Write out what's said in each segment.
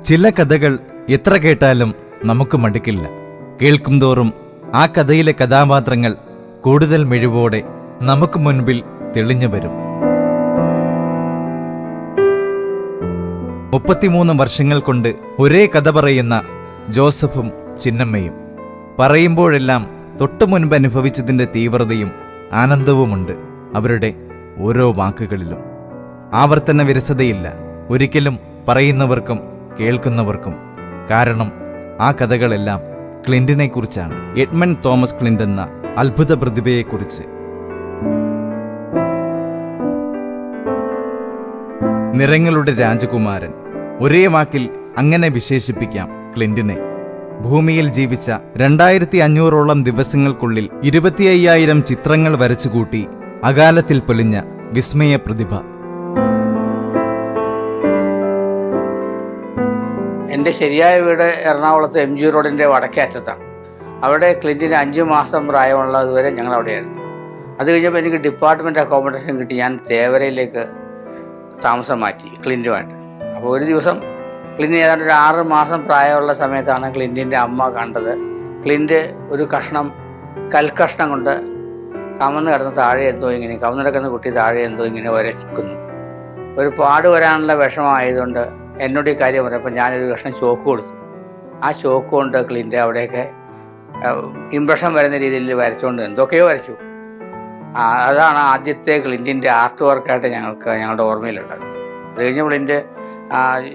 ചില കഥകൾ എത്ര കേട്ടാലും നമുക്ക് മടുക്കില്ല. കേൾക്കും തോറും ആ കഥയിലെ കഥാപാത്രങ്ങൾ കൂടുതൽ മിഴിവോടെ നമുക്ക് മുൻപിൽ തെളിഞ്ഞു വരും. 33 വർഷങ്ങൾ കൊണ്ട് ഒരേ കഥ പറയുന്ന ജോസഫും ചിന്നമ്മയും. പറയുമ്പോഴെല്ലാം തൊട്ടു മുൻപ് അനുഭവിച്ചതിൻ്റെ തീവ്രതയും ആനന്ദവുമുണ്ട് അവരുടെ ഓരോ വാക്കുകളിലും. ആവർത്തന വിരസതയില്ല ഒരിക്കലും പറയുന്നവർക്കും കേൾക്കുന്നവർക്കും. കാരണം ആ കഥകളെല്ലാം ക്ലിന്റിനെക്കുറിച്ചാണ്. എഡ്മണ്ട് തോമസ് ക്ലിന്റ് എന്ന അത്ഭുത പ്രതിഭയെക്കുറിച്ച്. നിറങ്ങളുടെ രാജകുമാരൻ, ഒരേ വാക്കിൽ അങ്ങനെ വിശേഷിപ്പിക്കാം ക്ലിന്റിനെ. ഭൂമിയിൽ ജീവിച്ച 2500ഓളം ദിവസങ്ങൾക്കുള്ളിൽ 25,000 ചിത്രങ്ങൾ വരച്ചുകൂട്ടി അകാലത്തിൽ പൊലിഞ്ഞ വിസ്മയ പ്രതിഭ. എൻ്റെ ശരിയായ വീട് എറണാകുളത്ത് MG റോഡിൻ്റെ വടക്കേ അറ്റത്താണ്. അവിടെ ക്ലിന്റിന് 5 മാസം പ്രായമുള്ളതുവരെ ഞങ്ങൾ അവിടെയായിരുന്നു. അത് കഴിഞ്ഞപ്പോൾ എനിക്ക് ഡിപ്പാർട്ട്മെൻറ്റ് അക്കോമഡേഷൻ കിട്ടി. ഞാൻ തേവരയിലേക്ക് താമസം മാറ്റി ക്ലിന്റുമായിട്ട്. അപ്പോൾ ഒരു ദിവസം ക്ലിന്റ് ഏതാണ്ട് ഒരു 6 മാസം പ്രായമുള്ള സമയത്താണ് ക്ലിന്റിൻ്റെ അമ്മ കണ്ടത്. ക്ലിന്റ് ഒരു കൽക്കഷ്ണം കൊണ്ട് കമന്ന് കിടന്ന് താഴെ എന്തോ ഇങ്ങനെ കമന്നിടക്കുന്ന കുട്ടി താഴെ എന്തോ ഇങ്ങനെ ഒരയ്ക്കുന്നു. ഒരു പാട് വരാനുള്ള വിഷമമായതുകൊണ്ട് എന്നോട് ഈ കാര്യം പറഞ്ഞപ്പോൾ ഞാനൊരു കഷ്ണം ചോക്ക് കൊടുത്തു. ആ ചോക്ക് കൊണ്ട് ക്ലിന്റ് അവിടെയൊക്കെ ഇംപ്രഷൻ വരുന്ന രീതിയിൽ വരച്ചുകൊണ്ട് എന്തൊക്കെയോ വരച്ചു. അതാണ് ആദ്യത്തെ ക്ലിന്റിൻ്റെ ആർട്ട് വർക്കായിട്ട് ഞങ്ങളുടെ ഓർമ്മയിലുള്ളത്. അത് കഴിഞ്ഞ് ക്ലിന്റ്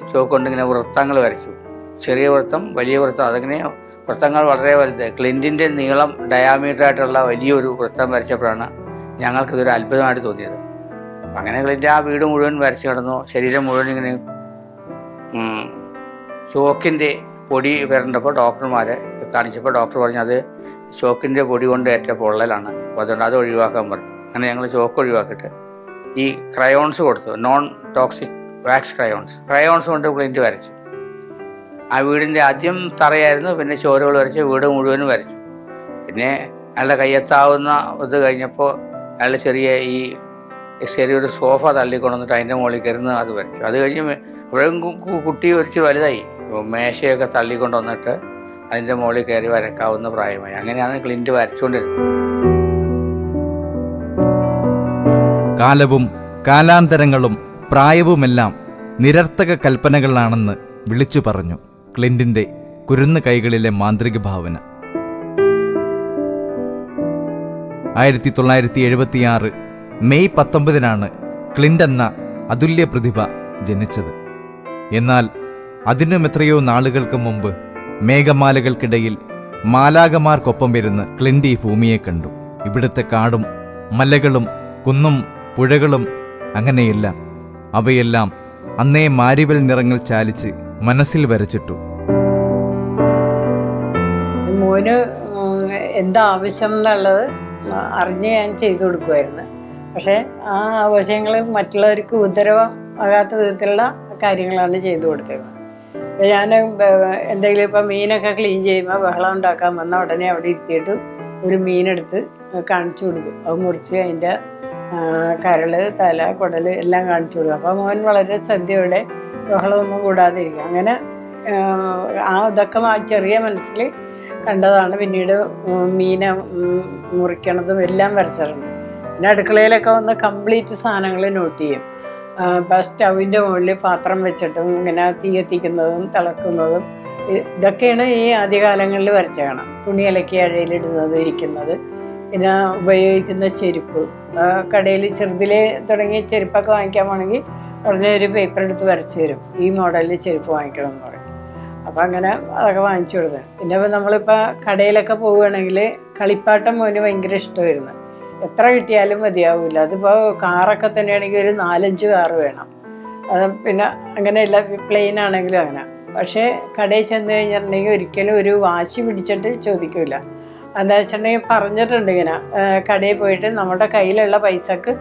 ചോക്ക് കൊണ്ട് ഇങ്ങനെ വൃത്തങ്ങൾ വരച്ചു. ചെറിയ വൃത്തം, വലിയ വൃത്തം, അതങ്ങനെ വൃത്തങ്ങൾ വളരെ വലുത്. ക്ലിന്റിൻ്റെ നീളം ഡയാമീറ്റർ ആയിട്ടുള്ള വലിയൊരു വൃത്തം വരച്ചപ്പോഴാണ് ഞങ്ങൾക്കിതൊരു അത്ഭുതമായിട്ട് തോന്നിയത്. അങ്ങനെ ക്ലിന്റ് ആ വീട് മുഴുവൻ വരച്ചു കിടന്നു. ശരീരം മുഴുവൻ ഇങ്ങനെ ചോക്കിൻ്റെ പൊടി വരേണ്ടപ്പോൾ ഡോക്ടർമാരെ കാണിച്ചപ്പോൾ ഡോക്ടർ പറഞ്ഞു അത് ചോക്കിൻ്റെ പൊടി കൊണ്ട് ഏറ്റ പൊള്ളലാണ്, അപ്പോൾ അതുകൊണ്ട് അത് ഒഴിവാക്കാൻ പറഞ്ഞു. അങ്ങനെ ഞങ്ങൾ ചോക്ക് ഒഴിവാക്കിയിട്ട് ഈ ക്രയോൺസ് കൊടുത്തു. നോൺ ടോക്സിക് വാക്സ് ക്രയോൺസ് കൊണ്ട് ക്ലിന്റ് വരച്ചു. ആ വീടിൻ്റെ ആദ്യം തറയായിരുന്നു, പിന്നെ ചുവരുകൾ വരച്ച് വീട് മുഴുവനും വരച്ചു. പിന്നെ അയാളുടെ കയ്യെത്താവുന്ന ഇത് കഴിഞ്ഞപ്പോൾ അയാൾ ചെറിയൊരു സോഫ തള്ളിക്കൊണ്ടുവന്നിട്ട് അതിൻ്റെ മുകളിൽ കയറുന്ന അത് വരച്ചു. അത് കഴിഞ്ഞ് ഇപ്പോഴും കുട്ടി ഒരിച്ച് വലുതായി, മേശയൊക്കെ തള്ളിക്കൊണ്ടുവന്നിട്ട് അതിൻ്റെ മുകളിൽ കയറി വരക്കാവുന്ന പ്രായമായി. അങ്ങനെയാണ് ക്ലിന്റ് വരച്ചുകൊണ്ടിരുന്നത്. കാലവും കാലാന്തരങ്ങളും പ്രായവുമെല്ലാം നിരർത്ഥക കൽപ്പനകളാണെന്ന് വിളിച്ചു പറഞ്ഞു ക്ലിന്റിന്റെ കുരുന്നു കൈകളിലെ മാന്ത്രിക ഭാവന. 1976 മെയ് 19 ക്ലിന്റ് എന്ന അതുല്യ പ്രതിഭ ജനിച്ചത്. എന്നാൽ അതിനും എത്രയോ നാളുകൾക്ക് മുമ്പ് മേഘമാലകൾക്കിടയിൽ മാലാകമാർക്കൊപ്പം ഇരുന്ന് ക്ലിന്റ് ഈ ഭൂമിയെ കണ്ടു. ഇവിടുത്തെ കാടും മലകളും കുന്നും പുഴകളും അങ്ങനെയെല്ലാം, അവയെല്ലാം അന്നേ മാരിവൽ നിറങ്ങൾ ചാലിച്ച് മനസ്സിൽ വരച്ചിട്ടു. മോന് എന്താവശ്യം എന്നുള്ളത് അറിഞ്ഞ് ഞാൻ ചെയ്തു കൊടുക്കുമായിരുന്നു. പക്ഷെ ആ ആവശ്യങ്ങൾ മറ്റുള്ളവർക്ക് ഉത്തരവാകാത്ത വിധത്തിലുള്ള കാര്യങ്ങളാണ് ചെയ്തു കൊടുത്തിരുന്നത്. ഞാൻ എന്തെങ്കിലും ഇപ്പം മീനൊക്കെ ക്ലീൻ ചെയ്യുമ്പോൾ ബഹളം ഉണ്ടാക്കാൻ വന്നാൽ ഉടനെ അവിടെ ഇരുത്തിയിട്ട് ഒരു മീനെടുത്ത് കാണിച്ചു കൊടുക്കും. അത് മുറിച്ച് അതിൻ്റെ കരള്, തല, കുടൽ എല്ലാം കാണിച്ചു കൊടുക്കും. അപ്പോൾ മോൻ വളരെ ശ്രദ്ധയോടെ ബഹളമൊന്നും കൂടാതെ ഇരിക്കും. അങ്ങനെ ഇതൊക്കെ ചെറിയ മനസ്സിൽ കണ്ടതാണ്. പിന്നീട് മീനെ മുറിക്കണതും എല്ലാം വരച്ചിട്ടുണ്ട്. പിന്നെ അടുക്കളയിലൊക്കെ വന്ന് കംപ്ലീറ്റ് സാധനങ്ങൾ നോട്ട് ചെയ്യും. ഇപ്പം സ്റ്റൗവിൻ്റെ മുകളിൽ പാത്രം വെച്ചിട്ടും ഇങ്ങനെ തീ കത്തിക്കുന്നതും തിളക്കുന്നതും ഇതൊക്കെയാണ് ഈ ആദ്യകാലങ്ങളിൽ വരച്ച കാണാം. തുണി അലക്കി അഴയിലിടുന്നത്, ഇരിക്കുന്നത്, പിന്നെ ഉപയോഗിക്കുന്ന ചെരുപ്പ്. കടയിൽ ചെറുതിലെ തുടങ്ങിയ ചെരുപ്പൊക്കെ വാങ്ങിക്കാൻ പോകണമെങ്കിൽ ഉടനെ ഒരു പേപ്പർ എടുത്ത് വരച്ചു തരും, ഈ മോഡലിൽ ചെരുപ്പ് വാങ്ങിക്കണം എന്ന് പറയും. അപ്പം അങ്ങനെ അതൊക്കെ വാങ്ങിച്ചു കൊടുക്കുക. പിന്നെ നമ്മളിപ്പോൾ കടയിലൊക്കെ പോവുകയാണെങ്കിൽ കളിപ്പാട്ടം മോന് ഭയങ്കര ഇഷ്ടമായിരുന്നു. എത്ര കിട്ടിയാലും മതിയാവില്ല. അതിപ്പോൾ കാറൊക്കെ തന്നെയാണെങ്കിൽ ഒരു 4-5 കാറ് വേണം. പിന്നെ അങ്ങനെയല്ല, പ്ലെയിൻ ആണെങ്കിലും അങ്ങനെ. പക്ഷേ കടയിൽ ചെന്ന് കഴിഞ്ഞിട്ടുണ്ടെങ്കിൽ ഒരിക്കലും ഒരു വാശി പിടിച്ചിട്ട് ചോദിക്കില്ല. എന്താ വെച്ചിട്ടുണ്ടെങ്കിൽ പറഞ്ഞിട്ടുണ്ട് ഇങ്ങനെ, കടയിൽ പോയിട്ട് നമ്മുടെ കയ്യിലുള്ള പൈസക്ക്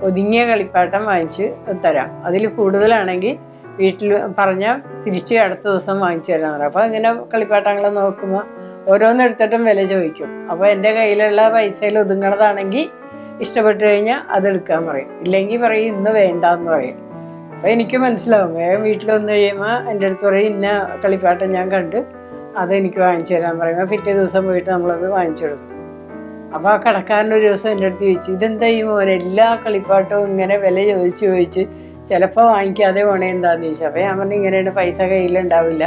ഒതുങ്ങിയ കളിപ്പാട്ടം വാങ്ങിച്ച് തരാം, അതിൽ കൂടുതലാണെങ്കിൽ വീട്ടിൽ പറഞ്ഞാൽ തിരിച്ച് അടുത്ത ദിവസം വാങ്ങിച്ചു തരാമെന്ന് പറയും. അപ്പോൾ ഇങ്ങനെ കളിപ്പാട്ടങ്ങൾ നോക്കുമ്പോൾ ഓരോന്നെടുത്തിട്ടും വില ചോദിക്കും. അപ്പോൾ എൻ്റെ കയ്യിലുള്ള പൈസയിൽ ഒതുങ്ങണതാണെങ്കിൽ ഇഷ്ടപ്പെട്ട് കഴിഞ്ഞാൽ അതെടുക്കാൻ പറയും, ഇല്ലെങ്കിൽ പറയും ഇന്ന് വേണ്ടാന്ന് പറയും. അപ്പോൾ എനിക്ക് മനസ്സിലാവും. വേഗം വീട്ടിൽ വന്നു കഴിയുമ്പോൾ എൻ്റെ അടുത്ത് പറയും ഇന്ന കളിപ്പാട്ടം ഞാൻ കണ്ട് അതെനിക്ക് വാങ്ങിച്ചു തരാൻ പറയുമ്പോൾ പിറ്റേ ദിവസം പോയിട്ട് നമ്മളത് വാങ്ങിച്ചു കൊടുക്കും. അപ്പോൾ ആ കടക്കാരനൊരു ദിവസം എൻ്റെ അടുത്ത് ചോദിച്ചു, ഇതെന്താ ഈ മോൻ എല്ലാ കളിപ്പാട്ടവും ഇങ്ങനെ വില ചോദിച്ച് ചിലപ്പോൾ വാങ്ങിക്കാതെ പോണേ എന്താണെന്ന് ചോദിച്ചു. അപ്പോൾ ഞാൻ പറഞ്ഞു ഇങ്ങനെയാണ്, പൈസ കയ്യിലുണ്ടാവില്ല,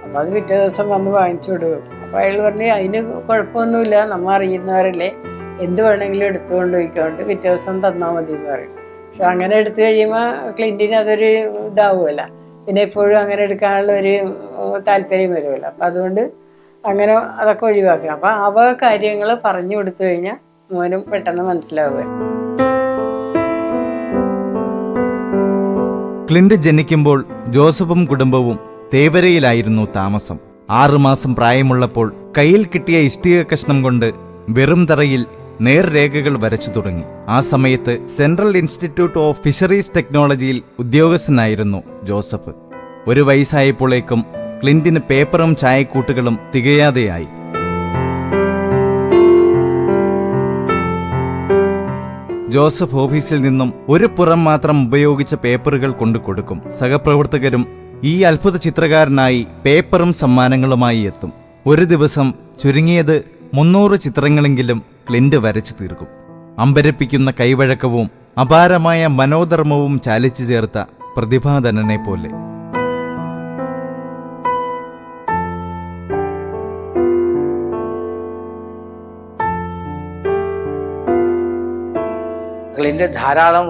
അപ്പോൾ അത് പിറ്റേ ദിവസം വന്ന് വാങ്ങിച്ചു കൊടുക്കും. അപ്പോൾ അയാൾ പറഞ്ഞു അതിന് കുഴപ്പമൊന്നുമില്ല, നമ്മൾ അറിയുന്നവരല്ലേ, എന്ത് വേണമെങ്കിലും എടുത്തുകൊണ്ട് പോയിക്കൊണ്ട് പിറ്റേ ദിവസം തന്നാൽ മതി എന്ന് പറയും. പക്ഷെ അങ്ങനെ എടുത്തു കഴിയുമ്പോൾ ക്ലിൻറ്റിന് അതൊരു ഇതാവുമല്ല, പിന്നെ എപ്പോഴും അങ്ങനെ എടുക്കാനുള്ള ഒരു താല്പര്യം വരുമല്ലോ. അപ്പം അതുകൊണ്ട് അങ്ങനെ അതൊക്കെ ഒഴിവാക്കുക. അപ്പം അവ കാര്യങ്ങൾ പറഞ്ഞു കൊടുത്തു കഴിഞ്ഞാൽ മോനും പെട്ടെന്ന് മനസ്സിലാവുക. ക്ലിന്റ് ജനിക്കുമ്പോൾ ജോസഫും കുടുംബവും തേവരയിലായിരുന്നു താമസം. 6 മാസം പ്രായമുള്ളപ്പോൾ കയ്യിൽ കിട്ടിയ ഇഷ്ടിക കഷ്ണം കൊണ്ട് വെറും തറയിൽ നേർരേഖകൾ വരച്ചു തുടങ്ങി. ആ സമയത്ത് സെൻട്രൽ ഇൻസ്റ്റിറ്റ്യൂട്ട് ഓഫ് ഫിഷറീസ് ടെക്നോളജിയിൽ ഉദ്യോഗസ്ഥനായിരുന്നു ജോസഫ്. 1 വയസ്സായപ്പോഴേക്കും ക്ലിന്റിന് പേപ്പറും ചായക്കൂട്ടുകളും തികയാതെയായി. ജോസഫ് ഓഫീസിൽ നിന്നും ഒരു പുറം മാത്രം ഉപയോഗിച്ച പേപ്പറുകൾ കൊണ്ടു കൊടുക്കും. സഹപ്രവർത്തകരും ഈ അത്ഭുത ചിത്രകാരനായി പേപ്പറും സമ്മാനങ്ങളുമായി എത്തും. ഒരു ദിവസം ചുരുങ്ങിയത് 300 ചിത്രങ്ങളെങ്കിലും ക്ലിന്റ് വരച്ചു തീർക്കും. അമ്പരപ്പിക്കുന്ന കൈവഴക്കവും അപാരമായ മനോധർമ്മവും ചാലിച്ചു ചേർത്ത പ്രതിഭാധനനെ പോലെ. ക്ലിന്റ് ധാരാളം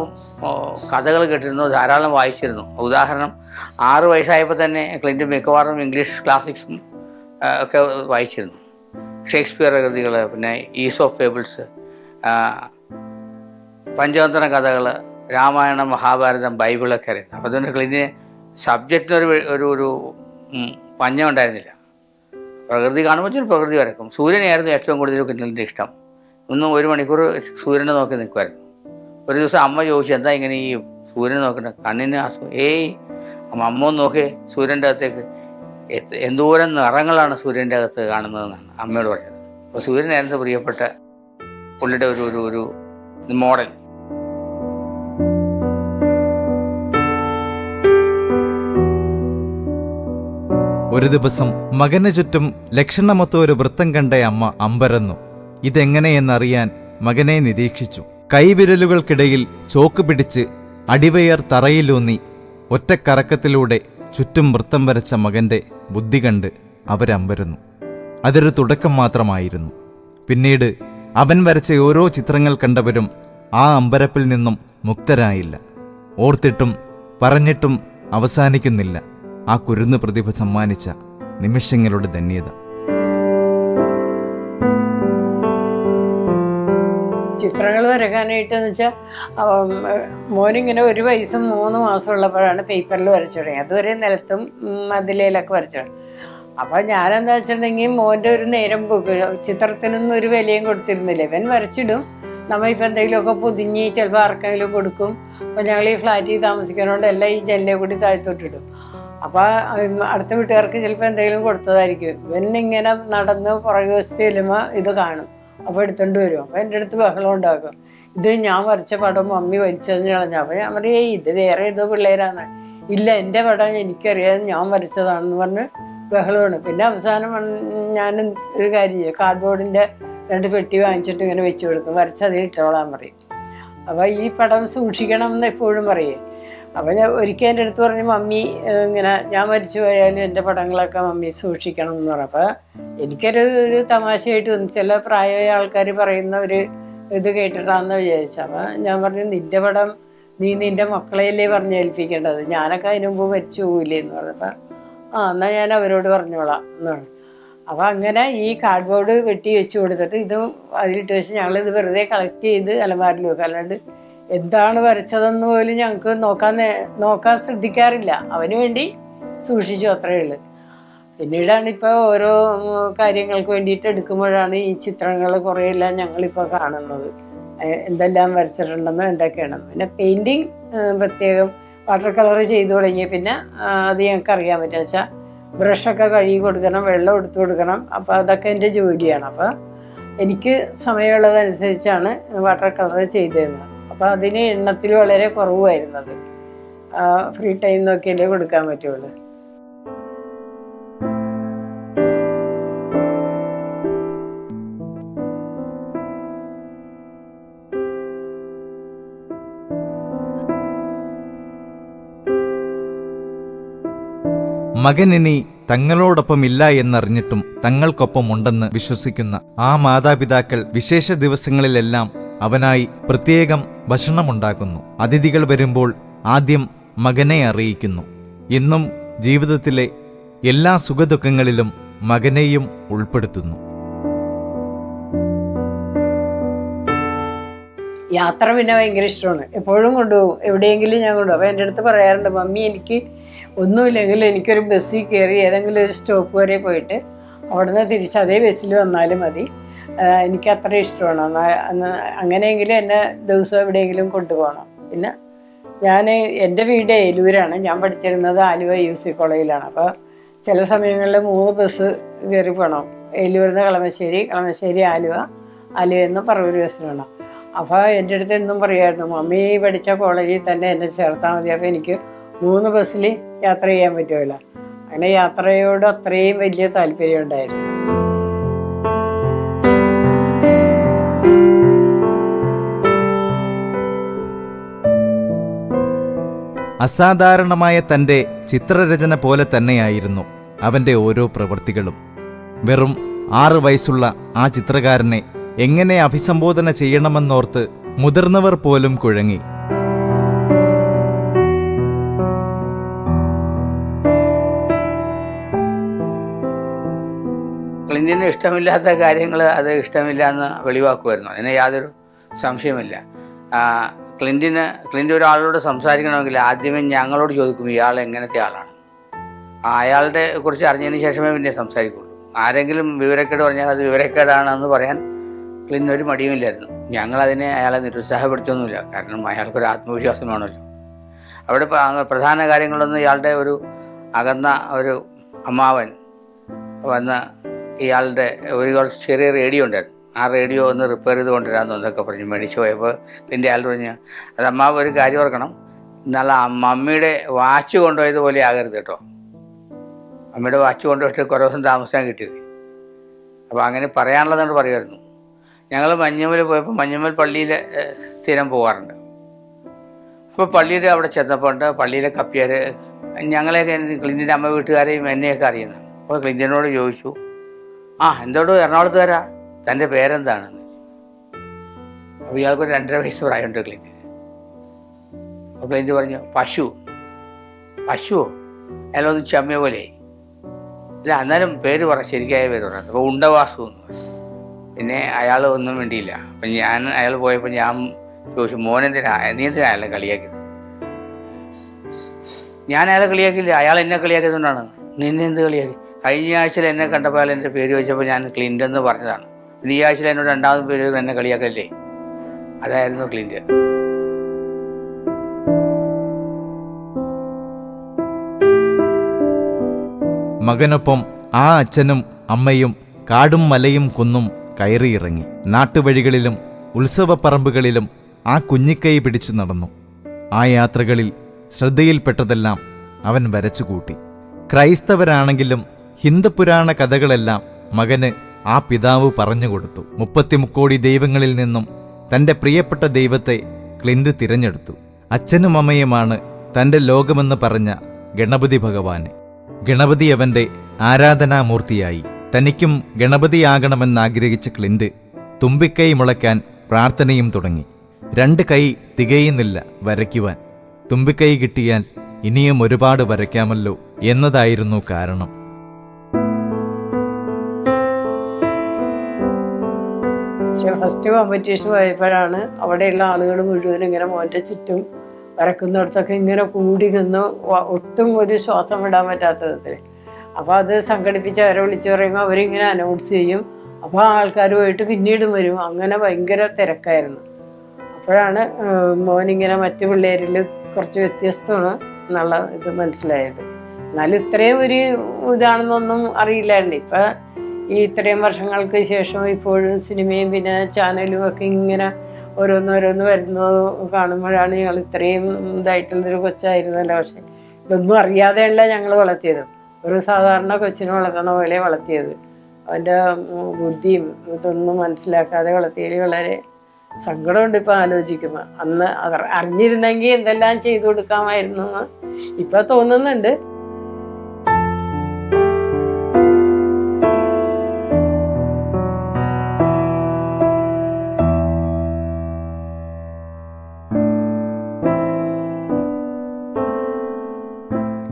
കഥകൾ കേട്ടിരുന്നു, ധാരാളം വായിച്ചിരുന്നു. ഉദാഹരണം, 6 വയസ്സായപ്പോൾ തന്നെ ക്ലിന്റ് മിക്കവാറും ഇംഗ്ലീഷ് ക്ലാസിക്സും ഒക്കെ വായിച്ചിരുന്നു. ഷേക്സ്പിയർ കൃതികൾ, പിന്നെ ഈസോപ്പ് ഫേബിൾസ്, പഞ്ചതന്ത്ര കഥകൾ, രാമായണം, മഹാഭാരതം, ബൈബിളൊക്കെ അറിയുന്നു. അപ്പോൾ അതുകൊണ്ട് ക്ലിന്റിന് സബ്ജക്റ്റിനൊരു ഒരു ഒരു പഞ്ഞം ഉണ്ടായിരുന്നില്ല. പ്രകൃതി കാണുമ്പോൾ ഒരു പ്രകൃതി വരക്കും. സൂര്യനെയായിരുന്നു ഏറ്റവും കൂടുതൽ ക്ലിന്റിൻ്റെ ഇഷ്ടം. 1 മണിക്കൂർ സൂര്യനെ നോക്കി നിൽക്കുമായിരുന്നു. ഒരു ദിവസം അമ്മ ചോദിച്ചു, എന്താ ഇങ്ങനെ ഈ സൂര്യനെ നോക്കണ്ട, കണ്ണിന് അമ്മ ഒന്ന് നോക്കിയേ സൂര്യൻ്റെ അകത്തേക്ക്, എന്തോരം നിറങ്ങളാണ് സൂര്യൻ്റെ അകത്ത് കാണുന്നതെന്നാണ് അമ്മയോട് പറഞ്ഞത്. അപ്പോൾ സൂര്യനായിരുന്നു പ്രിയപ്പെട്ട പുള്ളിയുടെ ഒരു മോഡൽ. ഒരു ദിവസം മകന് ചുറ്റും ലക്ഷണമൊത്ത ഒരു വൃത്തം കണ്ട അമ്മ അമ്പരന്നു. ഇതെങ്ങനെയെന്നറിയാൻ മകനെ നിരീക്ഷിച്ചു. കൈവിരലുകൾക്കിടയിൽ ചോക്ക് പിടിച്ച് അടിവയർ തറയിലൂന്നി ഒറ്റക്കറക്കത്തിലൂടെ ചുറ്റും വൃത്തം വരച്ച മകന്റെ ബുദ്ധി കണ്ട് അവരമ്പരന്നു. അതൊരു തുടക്കം മാത്രമായിരുന്നു. പിന്നീട് അവൻ വരച്ച ഓരോ ചിത്രങ്ങൾ കണ്ടവരും ആ അമ്പരപ്പിൽ നിന്നും മുക്തരായില്ല. ഓർത്തിട്ടും പറഞ്ഞിട്ടും അവസാനിക്കുന്നില്ല ആ കുരുന്ന് പ്രതിഭ സമ്മാനിച്ച നിമിഷങ്ങളുടെ ധന്യത. ചിത്രങ്ങൾ വരയ്ക്കാനായിട്ടെന്ന് വെച്ചാൽ മോനിങ്ങനെ 1 വയസ്സും 3 മാസം ഉള്ളപ്പോഴാണ് പേപ്പറിൽ വരച്ചു തുടങ്ങി. അതുവരെ നിലത്തും മതിലയിലൊക്കെ വരച്ചു. അപ്പോൾ ഞാനെന്താ വെച്ചിട്ടുണ്ടെങ്കിൽ മോൻ്റെ ഒരു നേരം പോക്ക്, ചിത്രത്തിനൊന്നും ഒരു വിലയും കൊടുത്തിരുന്നില്ല. ഇവൻ വരച്ചിടും, നമ്മൾ ഇപ്പോൾ എന്തെങ്കിലുമൊക്കെ പൊതിഞ്ഞ് ചിലപ്പോൾ ആർക്കെങ്കിലും കൊടുക്കും. അപ്പോൾ ഞങ്ങൾ ഈ ഫ്ലാറ്റിൽ താമസിക്കുന്നതുകൊണ്ട് എല്ലാം ഈ ജനലെ കൂടി താഴ്ത്തോട്ടിടും. അപ്പോൾ അടുത്ത വീട്ടുകാർക്ക് ചിലപ്പോൾ എന്തെങ്കിലും കൊടുത്തതായിരിക്കും. ഇവനിങ്ങനെ നടന്ന് പുറകു വശത്ത് ചെല്ലുമ്പോൾ ഇത് കാണും. അപ്പോൾ എടുത്തുകൊണ്ട് വരും. അപ്പോൾ എൻ്റെ അടുത്ത് ബഹളം ഉണ്ടാക്കും, ഇത് ഞാൻ വരച്ച പടം മമ്മി വലിച്ചെന്ന് കളഞ്ഞു. അപ്പോൾ ഞാൻ പറയും, ഇത് വേറെ ഏതോ പിള്ളേരാണ്. ഇല്ല, എൻ്റെ പടം എനിക്കറിയാം, ഞാൻ വരച്ചതാണെന്ന് പറഞ്ഞ് ബഹളമാണ്. പിന്നെ അവസാനം ഞാൻ ഒരു കാര്യം ചെയ്യും, കാർഡ്ബോർഡിൻ്റെ 2 പെട്ടി വാങ്ങിച്ചിട്ട് ഇങ്ങനെ വെച്ച് കൊടുക്കും, വരച്ചതിൽ ഇട്ടോളാൻ പറയും. അപ്പോൾ ഈ പടം സൂക്ഷിക്കണം എന്ന് എപ്പോഴും പറയും. അപ്പോൾ ഞാൻ ഒരിക്കൽ എൻ്റെ അടുത്ത് പറഞ്ഞു, മമ്മി ഇങ്ങനെ ഞാൻ മരിച്ചു പോയാലും എൻ്റെ പടങ്ങളൊക്കെ മമ്മി സൂക്ഷിക്കണം എന്ന് പറഞ്ഞു. അപ്പോൾ എനിക്കൊരു തമാശയായിട്ട് തോന്നി, ചില പ്രായമായ ആൾക്കാർ പറയുന്ന ഒരു ഇത് കേട്ടിട്ടാണെന്ന് വിചാരിച്ചു. അപ്പോൾ ഞാൻ പറഞ്ഞു, നിൻ്റെ പടം നീ നിൻ്റെ മക്കളെയല്ലേ പറഞ്ഞേൽപ്പിക്കേണ്ടത്, ഞാനൊക്കെ അതിന് മുമ്പ് മരിച്ചു പോവില്ലേ എന്ന് പറഞ്ഞപ്പോൾ എന്നാൽ ഞാൻ അവരോട് പറഞ്ഞോളാം എന്ന് പറഞ്ഞു. അപ്പോൾ അങ്ങനെ ഈ കാർഡ്ബോർഡ് വെട്ടി വെച്ച് കൊടുത്തിട്ട് ഇതും അതിലിട്ട് വെച്ച് ഞങ്ങളിത് വെറുതെ കളക്ട് ചെയ്ത് അലമാരിൽ വെക്കും. അല്ലാണ്ട് എന്താണ് വരച്ചതെന്ന് പോലും ഞങ്ങൾക്ക് നോക്കാൻ ശ്രദ്ധിക്കാറില്ല. അവന് വേണ്ടി സൂക്ഷിച്ചു, അത്രയേ ഉള്ളൂ. പിന്നീടാണ് ഇപ്പോൾ ഓരോ കാര്യങ്ങൾക്ക് വേണ്ടിയിട്ട് എടുക്കുമ്പോഴാണ് ഈ ചിത്രങ്ങൾ കുറേയെല്ലാം ഞങ്ങളിപ്പോൾ കാണുന്നത്, എന്തെല്ലാം വരച്ചിട്ടുണ്ടെന്നോ എന്തൊക്കെയാണ്. പിന്നെ പെയിൻറ്റിങ് പ്രത്യേകം വാട്ടർ കളർ ചെയ്തു തുടങ്ങിയ പിന്നെ അത് ഞങ്ങൾക്ക് അറിയാൻ പറ്റുക വെച്ചാൽ ബ്രഷൊക്കെ കഴുകി കൊടുക്കണം, വെള്ളം എടുത്തു കൊടുക്കണം. അപ്പോൾ അതൊക്കെ എൻ്റെ ജോലിയാണ്. അപ്പോൾ എനിക്ക് സമയമുള്ളതനുസരിച്ചാണ് വാട്ടർ കളർ ചെയ്തിരുന്നത്. അപ്പോൾ അതിന് എണ്ണത്തിൽ വളരെ കുറവായിരുന്നത്. ഫ്രീ ടൈം നോക്കിയല്ലേ കൊടുക്കാൻ പറ്റുള്ളൂ. മകൻ ഇനി തങ്ങളോടൊപ്പം ഇല്ല എന്നറിഞ്ഞിട്ടും തങ്ങൾക്കൊപ്പം ഉണ്ടെന്ന് വിശ്വസിക്കുന്ന ആ മാതാപിതാക്കൾ വിശേഷ ദിവസങ്ങളിലെല്ലാം അവനായി പ്രത്യേകം ഭക്ഷണമുണ്ടാക്കുന്നു. അതിഥികൾ വരുമ്പോൾ ആദ്യം മകനെ അറിയിക്കുന്നു. ഇന്നും ജീവിതത്തിലെ എല്ലാ സുഖദുഃഖങ്ങളിലും മകനെയും ഉൾപ്പെടുത്തുന്നു. യാത്ര പിന്നെ ഭയങ്കര ഇഷ്ടമാണ്. എപ്പോഴും കൊണ്ടുപോകും, എവിടെയെങ്കിലും ഞാൻ കൊണ്ടുപോകും. അപ്പോൾ എൻ്റെ അടുത്ത് പറയാറുണ്ട്, മമ്മി എനിക്ക് ഒന്നുമില്ലെങ്കിൽ എനിക്കൊരു ബസ്സിൽ കയറി ഏതെങ്കിലും ഒരു സ്റ്റോപ്പ് വരെ പോയിട്ട് അവിടുന്ന് തിരിച്ച് അതേ ബസ്സിൽ വന്നാലും മതി, എനിക്ക് അത്ര ഇഷ്ടമാണ്. അങ്ങനെയെങ്കിലും എന്നെ ദിവസം എവിടെയെങ്കിലും കൊണ്ടുപോകണം. പിന്നെ എൻ്റെ വീട് ഏലൂരാണ്, ഞാൻ പഠിച്ചിരുന്നത് ആലുവ UC കോളേജിലാണ്. അപ്പോൾ ചില സമയങ്ങളിൽ 3 ബസ് കയറി പോകണം. ഏലൂരിൽ നിന്ന് കളമശ്ശേരി ആലുവയിൽ നിന്ന് പറവൂർ ബസ്സിന് വേണം. അപ്പോൾ എൻ്റെ അടുത്ത് എന്നും പറയുമായിരുന്നു, മമ്മി പഠിച്ച കോളേജിൽ തന്നെ എന്നെ ചേർത്താൽ മതി, അപ്പോൾ എനിക്ക് 3 ബസ്സിൽ യാത്ര ചെയ്യാൻ പറ്റുമല്ലോ. അങ്ങനെ യാത്രയോട് അത്രയും വലിയ താല്പര്യം ഉണ്ടായിരുന്നു. അസാധാരണമായ തൻ്റെ ചിത്രരചന പോലെ തന്നെയായിരുന്നു അവൻ്റെ ഓരോ പ്രവൃത്തികളും. വെറും 6 വയസ്സുള്ള ആ ചിത്രകാരനെ എങ്ങനെ അഭിസംബോധന ചെയ്യണമെന്നോർത്ത് മുതിർന്നവർ പോലും കുഴങ്ങി. ക്ലിന്റിന് ഇഷ്ടമില്ലാത്ത കാര്യങ്ങൾ അത് ഇഷ്ടമില്ല എന്ന് വെളിവാക്കുമായിരുന്നു. അതിന് യാതൊരു സംശയമില്ല. ക്ലിന്റ് ഒരാളോട് സംസാരിക്കണമെങ്കിൽ ആദ്യമേ ഞങ്ങളോട് ചോദിക്കും, ഇയാൾ എങ്ങനത്തെ ആളാണ്, അയാളുടെ കുറിച്ച് അറിഞ്ഞതിന് ശേഷമേ പിന്നെ സംസാരിക്കുള്ളൂ. ആരെങ്കിലും വിവരക്കേട് പറഞ്ഞാൽ അത് വിവരക്കേടാണെന്ന് പറയാൻ ക്ലിന്റ് ഒരു മടിയുമില്ലായിരുന്നു. ഞങ്ങളതിനെ അയാളെ നിരുത്സാഹപ്പെടുത്തിയൊന്നുമില്ല, കാരണം അയാൾക്കൊരു ആത്മവിശ്വാസം വേണമല്ലോ. അവിടെ പ്രധാന കാര്യങ്ങളൊന്നും ഇയാളുടെ ഒരു അകന്ന ഒരു അമ്മാവൻ വന്ന് ഇയാളുടെ ഒരു ചെറിയ റേഡിയോ ഉണ്ടായിരുന്നു, ആ റേഡിയോ ഒന്ന് റിപ്പയർ ചെയ്ത് കൊണ്ടുവരാമെന്നൊക്കെ പറഞ്ഞു മേടിച്ച് പോയപ്പോൾ ക്ലിന്റ് അയാൾ പറഞ്ഞു, അത് അമ്മാവ് ഒരു കാര്യം ഓർക്കണം, ഇന്നാളെ മമ്മിയുടെ വാച്ച് കൊണ്ടുപോയതുപോലെ ആകരുത് കേട്ടോ, അമ്മയുടെ വാച്ച് കൊണ്ടുപോയിട്ട് കുറേ ദിവസം താമസിക്കാൻ കിട്ടിയത്. അപ്പോൾ അങ്ങനെ പറയാനുള്ളതുകൊണ്ട് പറയുമായിരുന്നു. ഞങ്ങൾ മഞ്ഞമ്മൽ പോയപ്പോൾ മഞ്ഞമ്മൽ പള്ളിയിൽ സ്ഥിരം പോകാറുണ്ട്. അപ്പോൾ പള്ളിയിൽ അവിടെ ചെന്നപ്പോൾ ഉണ്ട് പള്ളിയിലെ കപ്പിയാർ ഞങ്ങളെയൊക്കെ ക്ലിന്റിൻ്റെ അമ്മ വീട്ടുകാരെയും എന്നെയൊക്കെ അറിയുന്നു. അപ്പോൾ ക്ലിന്റിനോട് ചോദിച്ചു, എന്തോടോ എറണാകുളത്ത് വരാ, തൻ്റെ പേരെന്താണെന്ന്. അപ്പോൾ ഇയാൾക്കൊരു 2.5 വയസ്സ് പ്രായമുണ്ട് ക്ലിന്റിന്. അപ്പോൾ ക്ലിന്റ് പറഞ്ഞു, പശുവോ? അയാളൊന്ന് ചമ്മിയ പോലെ. ഇല്ല, എന്നാലും പേര് പറ, ശരിക്കായ പേര് പറഞ്ഞു. അപ്പോൾ ഉണ്ടവാസു എന്ന് പറഞ്ഞു. പിന്നെ അയാൾ ഒന്നും വേണ്ടിയില്ല. അപ്പം അയാൾ പോയപ്പോൾ ഞാൻ ചോദിച്ചു, നീ എന്തിനാ അയാളെ കളിയാക്കിയത്? ഞാൻ അയാളെ കളിയാക്കില്ല, അയാൾ എന്നെ കളിയാക്കിയതുകൊണ്ടാണ്. നിന്നെ എന്ത് കളിയാക്കി? കഴിഞ്ഞ ആഴ്ചയിൽ എന്നെ കണ്ടപ്പോൾ അയാൾ എൻ്റെ പേര് ചോദിച്ചപ്പോൾ ഞാൻ ക്ലിന്റ് എന്ന് പറഞ്ഞതാണ്. ഈ ആഴ്ചയിൽ എന്നോട് 2ാമത് പേര് എന്നെ കളിയാക്കല്ലേ? അതായിരുന്നു ക്ലിന്റ്. മകനൊപ്പം ആ അച്ഛനും അമ്മയും കാടും മലയും കുന്നും കയറിയിറങ്ങി. നാട്ടുവഴികളിലും ഉത്സവപ്പറമ്പുകളിലും ആ കുഞ്ഞിക്കൈ പിടിച്ചു നടന്നു. ആ യാത്രകളിൽ ശ്രദ്ധയിൽപ്പെട്ടതെല്ലാം അവൻ വരച്ചുകൂട്ടി. ക്രൈസ്തവരാണെങ്കിലും ഹിന്ദു പുരാണ കഥകളെല്ലാം മകന് ആ പിതാവ് പറഞ്ഞുകൊടുത്തു. 33 ദൈവങ്ങളിൽ നിന്നും തൻ്റെ പ്രിയപ്പെട്ട ദൈവത്തെ ക്ലിന്റ് തിരഞ്ഞെടുത്തു. അച്ഛനും അമ്മയുമാണ് തൻ്റെ ലോകമെന്ന് പറഞ്ഞ ഗണപതി ഭഗവാന്. ഗണപതി അവൻ്റെ ആരാധനാമൂർത്തിയായി. തനിക്കും ഗണപതിയാകണമെന്നാഗ്രഹിച്ച ക്ലിന്റ് തുമ്പിക്കൈ മുളയ്ക്കാൻ പ്രാർത്ഥനയും തുടങ്ങി. 2 കൈ തികയുന്നില്ല വരയ്ക്കുവാൻ. തുമ്പിക്കൈ കിട്ടിയാൽ ഇനിയും ഒരുപാട് വരയ്ക്കാമല്ലോ എന്നതായിരുന്നു കാരണം. ഫസ്റ്റ് കോമ്പറ്റീഷൻ പോയപ്പോഴാണ് അവിടെയുള്ള ആളുകൾ മുഴുവൻ ഇങ്ങനെ മോൻ്റെ ചുറ്റും വരക്കുന്നിടത്തൊക്കെ ഇങ്ങനെ കൂടി നിന്ന് ഒട്ടും ഒരു ശ്വാസം വിടാൻ പറ്റാത്ത വിധത്തിൽ. അപ്പോൾ അത് സംഘടിപ്പിച്ച് അവരെ വിളിച്ചു പറയുമ്പോൾ അവരിങ്ങനെ അനൗൺസ് ചെയ്യും. അപ്പോൾ ആൾക്കാരുമായിട്ട് പിന്നീടും വരും. അങ്ങനെ ഭയങ്കര തിരക്കായിരുന്നു. അപ്പോഴാണ് മോനിങ്ങനെ മറ്റു പിള്ളേരിൽ കുറച്ച് വ്യത്യസ്തമാണ് എന്നുള്ള ഇത് മനസ്സിലായത്. എന്നാലും ഇത്രയും ഒരു ഇതാണെന്നൊന്നും അറിയില്ലായിരുന്നു. ഇപ്പം ഈ ഇത്രയും വർഷങ്ങൾക്ക് ശേഷം ഇപ്പോഴും സിനിമയും പിന്നെ ചാനലും ഒക്കെ ഇങ്ങനെ ഓരോന്നോരോന്ന് വരുന്നത് കാണുമ്പോഴാണ് ഞങ്ങൾ ഇത്രയും ഇതായിട്ടുള്ളൊരു കൊച്ചായിരുന്നല്ലോ. പക്ഷെ ഇതൊന്നും അറിയാതെയല്ല ഞങ്ങൾ വളർത്തിയത്. ഒരു സാധാരണ കൊച്ചിനെ വളർത്തണ പോലെ വളർത്തിയത്. അവൻ്റെ ബുദ്ധിയും ഇതൊന്നും മനസ്സിലാക്കാതെ വളർത്തിയതിൽ വളരെ സങ്കടമുണ്ട് ഇപ്പം ആലോചിക്കുമ്പോൾ. അന്ന് അറിഞ്ഞിരുന്നെങ്കിൽ എന്തെല്ലാം ചെയ്തു കൊടുക്കാമായിരുന്നു എന്ന് ഇപ്പം തോന്നുന്നുണ്ട്.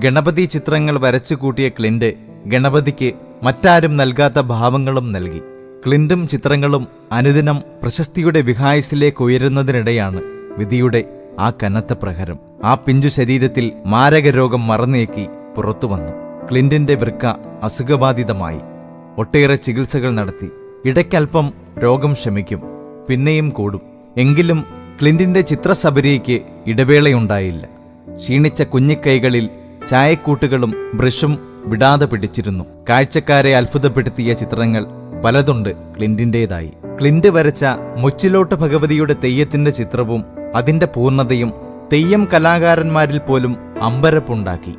ഗണപതി ചിത്രങ്ങൾ വരച്ചു കൂട്ടിയ ക്ലിന്റ് ഗണപതിക്ക് മറ്റാരും നൽകാത്ത ഭാവങ്ങളും നൽകി. ക്ലിന്റും ചിത്രങ്ങളും അനുദിനം പ്രശസ്തിയുടെ വിഹായസിലേക്ക് ഉയരുന്നതിനിടെയാണ് വിധിയുടെ ആ കനത്ത പ്രഹരം. ആ പിഞ്ചു ശരീരത്തിൽ മാരകരോഗം മറന്നേക്കി പുറത്തു വന്നു. ക്ലിന്റിന്റെ വൃക്ക അസുഖബാധിതമായി. ഒട്ടേറെ ചികിത്സകൾ നടത്തി. ഇടയ്ക്കൽപ്പം രോഗം ശമിക്കും, പിന്നെയും കൂടും. എങ്കിലും ക്ലിന്റിന്റെ ചിത്രസബരിക്ക് ഇടവേളയുണ്ടായില്ല. ക്ഷീണിച്ച കുഞ്ഞിക്കൈകളിൽ ചായക്കൂട്ടുകളും ബ്രഷും വിടാതെ പിടിച്ചിരുന്നു. കാഴ്ചക്കാരെ അത്ഭുതപ്പെടുത്തിയ ചിത്രങ്ങൾ പലതുണ്ട് ക്ലിന്റിൻ്റെതായി. ക്ലിന്റ് വരച്ച മുച്ചിലോട്ട് ഭഗവതിയുടെ തെയ്യത്തിന്റെ ചിത്രവും അതിന്റെ പൂർണ്ണതയും തെയ്യം കലാകാരന്മാരിൽ പോലും അമ്പരപ്പുണ്ടാക്കി.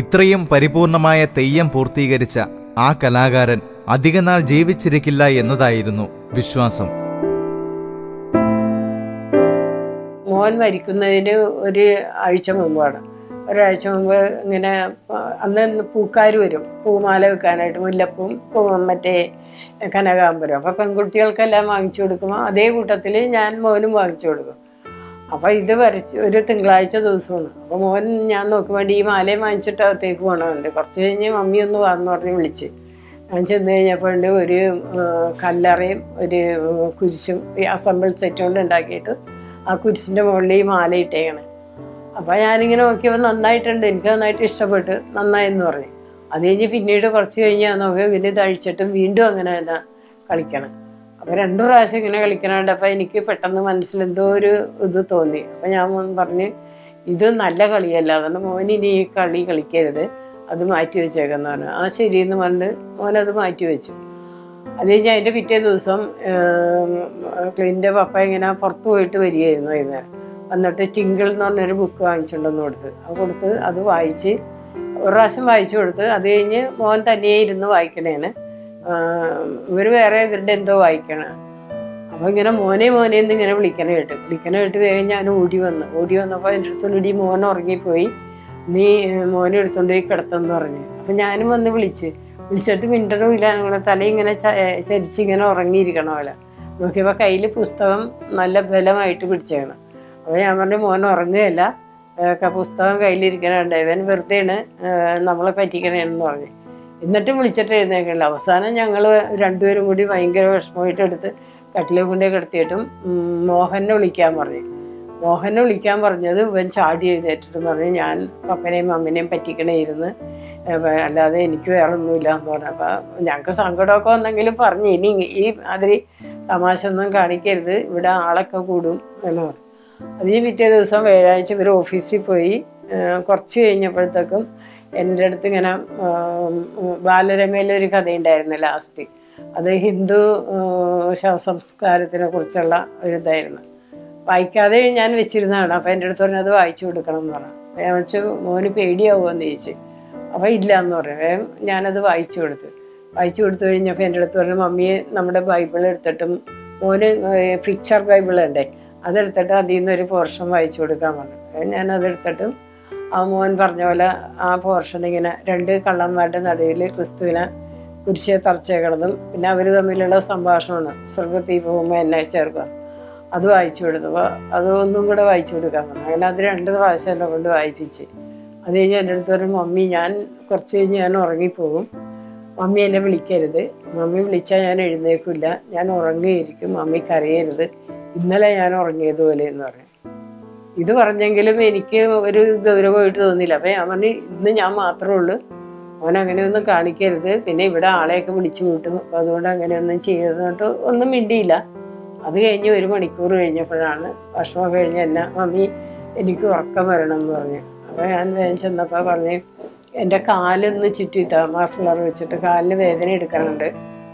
ഇത്രയും പരിപൂർണമായ തെയ്യം പൂർത്തീകരിച്ച ആ കലാകാരൻ അധികനാൾ ജീവിച്ചിരിക്കില്ല എന്നതായിരുന്നു വിശ്വാസം. മോൻ മരിക്കുന്നതിന് ഒരു ആഴ്ച മുമ്പാണ്. ഒരാഴ്ച മുമ്പ് ഇങ്ങനെ അന്ന് പൂക്കാർ വരും പൂമാല വെക്കാനായിട്ട്, മുല്ലപ്പൂവും മറ്റേ കനകാമ്പരം. അപ്പോൾ പെൺകുട്ടികൾക്കെല്ലാം വാങ്ങിച്ചു കൊടുക്കുമ്പോൾ അതേ കൂട്ടത്തിൽ ഞാൻ മോനും വാങ്ങിച്ചു കൊടുക്കും. അപ്പോൾ ഇത് വരച്ച് ഒരു തിങ്കളാഴ്ച ദിവസമാണ്. അപ്പോൾ മോൻ ഞാൻ നോക്കുമ്പോൾ ഈ മാലയും വാങ്ങിച്ചിട്ട് അകത്തേക്ക് പോകണമുണ്ട്. കുറച്ച് കഴിഞ്ഞ് മമ്മി ഒന്ന് വന്നു പറഞ്ഞ് വിളിച്ച് ഞാൻ ചെന്ന് കഴിഞ്ഞപ്പോഴുണ്ട് ഒരു കല്ലറയും ഒരു കുരിശും ഈ അസംബിൾ സെറ്റ് കൊണ്ട് ഉണ്ടാക്കിയിട്ട് ആ കുരിശിൻ്റെ മുകളിൽ ഈ മാല ഇട്ടേക്കണം. അപ്പോൾ ഞാനിങ്ങനെ നോക്കിയപ്പോൾ നന്നായിട്ടുണ്ട്, എനിക്ക് നന്നായിട്ട് ഇഷ്ടപ്പെട്ട്, നന്നായെന്ന് പറഞ്ഞു. അത് കഴിഞ്ഞ് പിന്നീട് കുറച്ച് കഴിഞ്ഞ് ഞാൻ നോക്കിയാൽ പിന്നെ ഇത് അഴിച്ചിട്ടും വീണ്ടും അങ്ങനെ തന്നെ കളിക്കണം. അപ്പോൾ 2 പ്രാവശ്യം ഇങ്ങനെ കളിക്കണുണ്ട്. അപ്പോൾ എനിക്ക് പെട്ടെന്ന് മനസ്സിലെന്തോ ഒരു ഇത് തോന്നി. അപ്പോൾ ഞാൻ പറഞ്ഞ് ഇത് നല്ല കളിയല്ല, അതുകൊണ്ട് മോനിനി ഈ കളി കളിക്കരുത്, അത് മാറ്റി വെച്ചേക്കെന്ന് പറഞ്ഞു. ആ ശരിയെന്ന് പറഞ്ഞ് മോനത് മാറ്റി വെച്ചു. അത് കഴിഞ്ഞ് അതിൻ്റെ പിറ്റേ ദിവസം ക്ലിൻ്റെ പപ്പ ഇങ്ങനെ പുറത്ത് പോയിട്ട് വരികയായിരുന്നു വൈകുന്നേരം. എന്നിട്ട് ടിങ്കിൾ എന്ന് പറഞ്ഞൊരു ബുക്ക് വാങ്ങിച്ചുകൊണ്ടെന്ന് കൊടുത്ത് അത് വായിച്ച് ഒരു പ്രാവശ്യം വായിച്ചു കൊടുത്ത്. അത് കഴിഞ്ഞ് മോൻ തനിയെ ഇരുന്ന് വായിക്കണേന്. ഇവർ വേറെ ഇവരുടെ എന്തോ വായിക്കണം. അപ്പോൾ ഇങ്ങനെ മോനെ എന്ന് ഇങ്ങനെ വിളിക്കണ കേട്ട് വേഗം ഞാൻ ഓടി വന്നപ്പോൾ എൻ്റെ അടുത്തുള്ളി മോൻ ഉറങ്ങിപ്പോയി, നീ മോനെ എടുത്തോണ്ട് പോയി കിടത്തെന്ന് പറഞ്ഞു. അപ്പം ഞാനും വന്ന് വിളിച്ചിട്ട് മിണ്ടണമില്ല. ഞങ്ങളുടെ തല ഇങ്ങനെ ചരിച്ചിങ്ങനെ ഉറങ്ങിയിരിക്കണ പോലെ നോക്കിയപ്പോൾ കയ്യിൽ പുസ്തകം നല്ല ബലമായിട്ട് പിടിച്ചേക്കണം. അപ്പോൾ ഞാൻ പറഞ്ഞു മോൻ ഉറങ്ങുകയല്ല, പുസ്തകം കയ്യിലിരിക്കണുണ്ട്, ഇവൻ വെറുതെയാണ് നമ്മളെ പറ്റിക്കണേന്ന് പറഞ്ഞു. എന്നിട്ടും വിളിച്ചിട്ട് എഴുന്നേക്കില്ല. അവസാനം ഞങ്ങൾ രണ്ടുപേരും കൂടി ഭയങ്കര വിഷമമായിട്ട് എടുത്ത് കട്ടിലെ കൊണ്ടേ കിടത്തിയിട്ടും മോഹനെ വിളിക്കാൻ പറഞ്ഞത് ഇവൻ ചാടി എഴുന്നേറ്റിട്ട് പറഞ്ഞു ഞാൻ പപ്പനെയും അമ്മനെയും പറ്റിക്കണേയിരുന്ന്, അല്ലാതെ എനിക്ക് വേറെ ഒന്നുമില്ല എന്ന് പറഞ്ഞു. അപ്പോൾ ഞങ്ങൾക്ക് സങ്കടമൊക്കെ വന്നെങ്കിലും പറഞ്ഞു ഇനി ഈ അതിൽ തമാശ ഒന്നും കാണിക്കരുത്, ഇവിടെ ആളൊക്കെ കൂടും എന്ന് പറഞ്ഞു. അതിന് പിറ്റേ ദിവസം വ്യാഴാഴ്ച ഇവർ ഓഫീസിൽ പോയി. കുറച്ച് കഴിഞ്ഞപ്പോഴത്തേക്കും എൻ്റെ അടുത്ത് ഇങ്ങനെ ബാലരമയിലൊരു കഥയുണ്ടായിരുന്നു ലാസ്റ്റ്. അത് ഹിന്ദു ശവസംസ്കാരത്തിനെ കുറിച്ചുള്ള ഒരു ഇതായിരുന്നു. വായിക്കാതെ ഞാൻ വെച്ചിരുന്നതാണ്. അപ്പോൾ എൻ്റെ അടുത്ത് പറഞ്ഞു അത് വായിച്ചു കൊടുക്കണം എന്ന് പറഞ്ഞു. ഞാൻ വെച്ചു മോന് പേടിയാവുമെന്ന് ചോദിച്ചു. അപ്പോൾ ഇല്ല എന്ന് പറഞ്ഞു. ഞാനത് വായിച്ചു കൊടുത്തു കഴിഞ്ഞപ്പോൾ എൻ്റെ അടുത്ത് പറഞ്ഞു മമ്മിയെ നമ്മുടെ ബൈബിൾ എടുത്തിട്ടും മോന് പിക്ചർ ബൈബിളുണ്ടേ അതെടുത്തിട്ട് അതിൽ നിന്നൊരു പോർഷൻ വായിച്ചു കൊടുക്കാൻ പറഞ്ഞു. ഞാനതെടുത്തിട്ടും ആ മോൻ പറഞ്ഞ പോലെ ആ പോർഷൻ ഇങ്ങനെ 2 കള്ളന്മാരുടെ നടുവിൽ ക്രിസ്തുവിനെ കുരിശെ തറച്ചേക്കണതും പിന്നെ അവർ തമ്മിലുള്ള സംഭാഷണമാണ് സ്വർഗത്തിൽ പോകുമ്പോൾ എന്നെ ചേർക്കുക, അത് വായിച്ചു കൊടുത്തപ്പോൾ അത് ഒന്നും കൂടെ വായിച്ചു കൊടുക്കാൻ പറഞ്ഞു. അങ്ങനെ അത് 2 പ്രാവശ്യം എന്നെ കൊണ്ട് വായിപ്പിച്ച്. അത് കഴിഞ്ഞ് എൻ്റെ അടുത്ത് പറഞ്ഞു മമ്മി ഞാൻ കുറച്ച് കഴിഞ്ഞ് ഞാൻ ഉറങ്ങിപ്പോകും, മമ്മി എന്നെ വിളിക്കരുത്, മമ്മി വിളിച്ചാൽ ഞാൻ എഴുന്നേക്കില്ല, ഞാൻ ഉറങ്ങിയിരിക്കും, മമ്മി കരയരുത്, ഇന്നലെ ഞാൻ ഉറങ്ങിയതുപോലെ എന്ന് പറഞ്ഞു. ഇത് പറഞ്ഞെങ്കിലും എനിക്ക് ഒരു ഗൗരവമായിട്ട് തോന്നിയില്ല. അപ്പം ഞാൻ പറഞ്ഞു ഇന്ന് ഞാൻ മാത്രമേ ഉള്ളൂ, അവൻ അങ്ങനെയൊന്നും കാണിക്കരുത്, പിന്നെ ഇവിടെ ആളെയൊക്കെ വിളിച്ചു കൂട്ടും, അപ്പം അതുകൊണ്ട് അങ്ങനെയൊന്നും ചെയ്യരുന്നിട്ട് ഒന്നും മിണ്ടിയില്ല. അത് കഴിഞ്ഞ് 1 മണിക്കൂർ കഴിഞ്ഞപ്പോഴാണ് ഭക്ഷണം കഴിഞ്ഞ് എന്നെ മമ്മി എനിക്ക് ഉറക്കം വരണം എന്ന് പറഞ്ഞു. അപ്പോൾ ഞാൻ വേഗം ചെന്നപ്പോൾ പറഞ്ഞു എൻ്റെ കാലൊന്ന് ചുറ്റിത്താ, മഫ്ലർ വെച്ചിട്ട് കാലിന് വേദന എടുക്കാനുണ്ട്.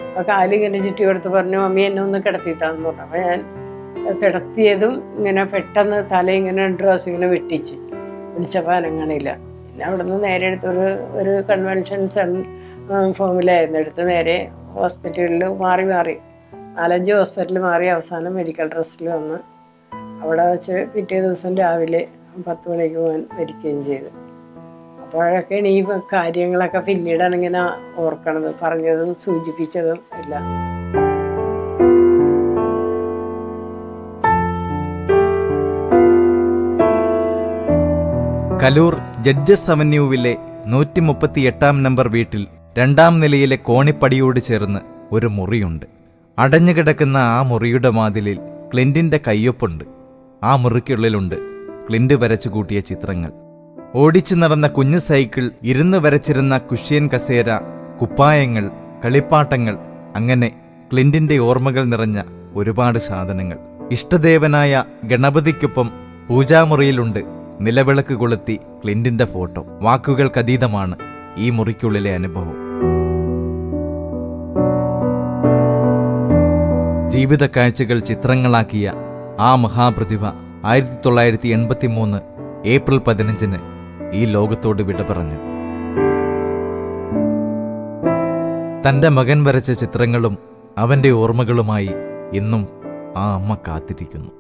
അപ്പോൾ കാലിങ്ങനെ ചുറ്റി കൊടുത്ത് പറഞ്ഞു മമ്മി എന്നെ ഒന്ന് കിടത്തിത്താന്ന് പറഞ്ഞു. അപ്പോൾ ഞാൻ കിടത്തിയതും ഇങ്ങനെ പെട്ടെന്ന് തല ഇങ്ങനെ 2 പ്രാവശ്യം ഇങ്ങനെ വെട്ടിച്ച് വിളിച്ചപ്പോൾ അനങ്ങണില്ല. പിന്നെ അവിടെ നിന്ന് നേരെ ഒരു കൺവെൻഷൻ ഫോമിലായിരുന്നു എടുത്ത് നേരെ ഹോസ്പിറ്റലിൽ മാറി 4-5 ഹോസ്പിറ്റലിൽ മാറി അവസാനം മെഡിക്കൽ ട്രസ്റ്റിൽ വന്ന് അവിടെ വെച്ച് പിറ്റേ ദിവസം രാവിലെ 10 മണിക്ക് പോകാൻ മരിക്കുകയും ചെയ്തു. അപ്പോഴൊക്കെയാണ് ഈ കാര്യങ്ങളൊക്കെ പിന്നീടാണ് ഇങ്ങനെ ഓർക്കണത്, പറഞ്ഞതും സൂചിപ്പിച്ചതും എല്ലാം. കലൂർ ജഡ്ജസ് അവന്യൂവിലെ 138 നമ്പർ വീട്ടിൽ 2ാം നിലയിലെ കോണിപ്പടിയോട് ചേർന്ന് ഒരു മുറിയുണ്ട്. അടഞ്ഞുകിടക്കുന്ന ആ മുറിയുടെ വാതിലിൽ ക്ലിന്റിന്റെ കയ്യൊപ്പുണ്ട്. ആ മുറിക്കുള്ളിലുണ്ട് ക്ലിന്റ് വരച്ചു കൂട്ടിയ ചിത്രങ്ങൾ. ഓടിച്ചു നടന്ന കുഞ്ഞു സൈക്കിൾ, ഇരുന്ന് വരച്ചിരുന്ന കുഷ്യൻ കസേര, കുപ്പായങ്ങൾ, കളിപ്പാട്ടങ്ങൾ, അങ്ങനെ ക്ലിന്റിന്റെ ഓർമ്മകൾ നിറഞ്ഞ ഒരുപാട് സാധനങ്ങൾ. ഇഷ്ടദേവനായ ഗണപതിക്കൊപ്പം പൂജാമുറിയിലുണ്ട് നിലവിളക്ക് കൊളുത്തി ക്ലിന്റിന്റെ ഫോട്ടോ. വാക്കുകൾക്കതീതമാണ് ഈ മുറിക്കുള്ളിലെ അനുഭവം. ജീവിത കാഴ്ചകൾ ചിത്രങ്ങളാക്കിയ ആ മഹാപ്രതിഭ 1983 ഏപ്രിൽ 15 ഈ ലോകത്തോട് വിട പറഞ്ഞു. തന്റെ മകൻ വരച്ച ചിത്രങ്ങളും അവന്റെ ഓർമ്മകളുമായി ഇന്നും ആ അമ്മ കാത്തിരിക്കുന്നു.